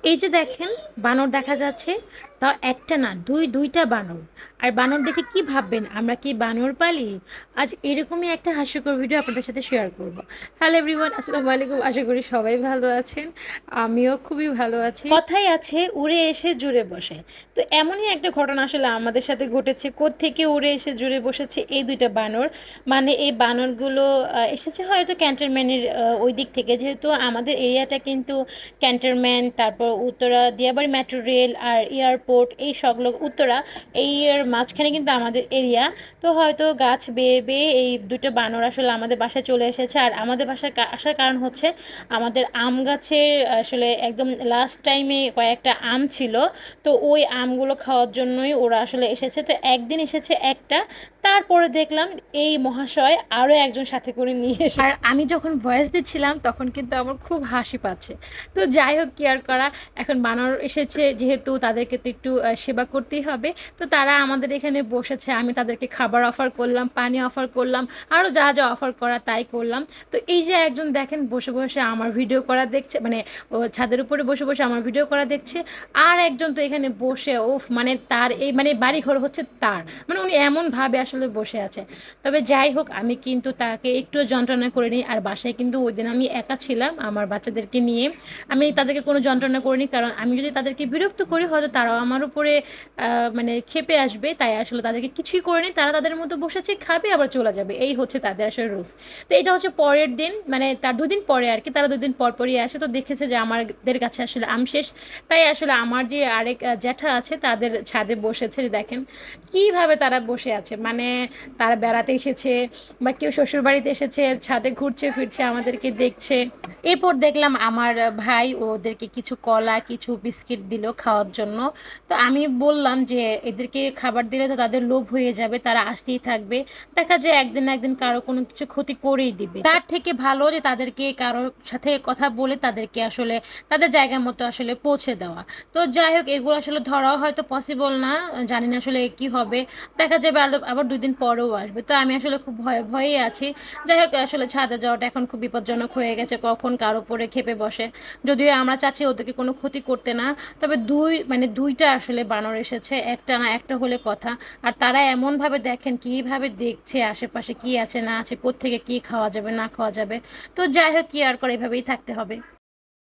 এই যে দেখেন বানর দেখা যাচ্ছে, তাও একটা না দুইটা বানর। আর বানর দেখে কি ভাববেন, আমরা কি বানর পালি? আজ এরকমই একটা হাস্যকর ভিডিও আপনাদের সাথে শেয়ার করব। হ্যালো এভরিওয়ান, আসসালামু আলাইকুম। আশা করি সবাই ভালো আছেন, আমিও খুবই ভালো আছি। কথাই আছে উড়ে এসে জুড়ে বসে। তো এমনই একটা ঘটনা আসলে আমাদের সাথে ঘটেছে। কোত্থেকে উড়ে এসে জুড়ে বসেছে এই দুইটা বানর। মানে এই বানরগুলো এসেছে হয়তো ক্যান্টনমেন্টের ওই দিক থেকে, যেহেতু আমাদের এরিয়াটা কিন্তু ক্যান্টনমেন্ট, তারপর উত্তরা দিয়াবাড়ি মেট্রো রেল আর এয়ারপোর্ট, এই সংলগ্ন উত্তরা, এই এর মাঝখানে কিন্তু আমাদের এরিয়া। তো হয়তো গাছ বেয়ে বেয়ে এই দুটো বানর আসলে আমাদের বাসায় চলে এসেছে। আর আমাদের বাসায় আসার কারণ হচ্ছে আমাদের আম গাছের আসলে একদম লাস্ট টাইমে কয়েকটা আম ছিল। তো ওই আমগুলো খাওয়ার জন্যই ওরা আসলে এসেছে। তো একদিন এসেছে একটা, তারপরে দেখলাম এই মহাশয় আরও একজন সাথে করে নিয়ে এসে, আর আমি যখন ভয়েস দিচ্ছিলাম তখন কিন্তু আমার খুব হাসি পাচ্ছে। তো যাই হোক, কি আর করা, এখন বানর এসেছে যেহেতু তাদেরকে তো একটু সেবা করতেই হবে। তো তারা আমাদের এখানে বসেছে, আমি তাদেরকে খাবার অফার করলাম, পানি অফার করলাম, আরও যা যা অফার করা তাই করলাম। তো এই যে একজন দেখেন বসে বসে আমার ভিডিও করা দেখছে, মানে ও ছাদের উপরে বসে বসে আমার ভিডিও করা দেখছে। আর একজন তো এখানে বসে ওফ, মানে তার এই মানে বাড়ি ঘর হচ্ছে তার, মানে উনি এমনভাবে আসলে বসে আছে। তবে যাই হোক, আমি কিন্তু তাকে একটু যন্ত্রণা করিনি। আর বাসায় কিন্তু ওই দিন আমি একা ছিলাম আমার বাচ্চাদেরকে নিয়ে, আমি তাদেরকে কোনো যন্ত্রণা করিনি। কারণ আমি যদি তাদেরকে বিরক্ত করি হয়তো তারাও আমার উপরে মানে ক্ষেপে আসবে, তাই আসলে তাদেরকে কিছুই করিনি। তারা তাদের মতো বসেছে, খাবে আবার চলে যাবে, এই হচ্ছে তাদের আসলে রুলস। তো এটা হচ্ছে পরের দিন, মানে তার দুদিন পরে আর কি, তারা দুদিন পর পরই আসে। তো দেখেছে যে আমাদের কাছে আসলে আম শেষ, তাই আসলে আমার যে আরেক জ্যাঠা আছে তাদের ছাদে বসেছে। দেখেন কীভাবে তারা বসে আছে, মানে তারা বেড়াতে এসেছে বা কেউ শ্বশুরবাড়িতে এসেছে, ছাদে ঘুরছে ফিরছে, আমাদেরকে দেখছে। এরপর দেখলাম আমার ভাই ওদেরকে কিছু কলা কিছু বিস্কিট দিল খাওয়ার জন্য। তো আমি বললাম যে এদেরকে খাবার দিলে তো তাদের লোভ হয়ে যাবে, তারা আসতেই থাকবে, দেখা যায় একদিন না একদিন কারো কোনো কিছু ক্ষতি করেই দিবে। তার থেকে ভালো যে তাদেরকে কারোর সাথে কথা বলে তাদেরকে আসলে তাদের জায়গা মতো আসলে পৌঁছে দেওয়া। তো যাই হোক, এগুলো আসলে ধরাও হয়তো পসিবল না, জানি না আসলে কি হবে, দেখা যাবে আবার 2 দিন পরেও আসবে। তো আমি আসলে খুব ভয়ে ভয়েই আছি। যাই হোক, আসলে ছাদে যাওয়াটা এখন খুব বিপজ্জনক হয়ে গেছে, কখন কার উপরে খেপে বসে। যদিও আমরা চাচ্ছি ওদেরকে কোনো ক্ষতি করতে না, তবে দুইটা আসলে বানর এসেছে, একটা না একটা হলে কথা। আর তারা এমনভাবে দেখেন কীভাবে দেখছে আশেপাশে কি আছে না আছে, কোত্থেকে কী খাওয়া যাবে না খাওয়া যাবে। তো যাই হোক, কি আর করে, এভাবেই থাকতে হবে।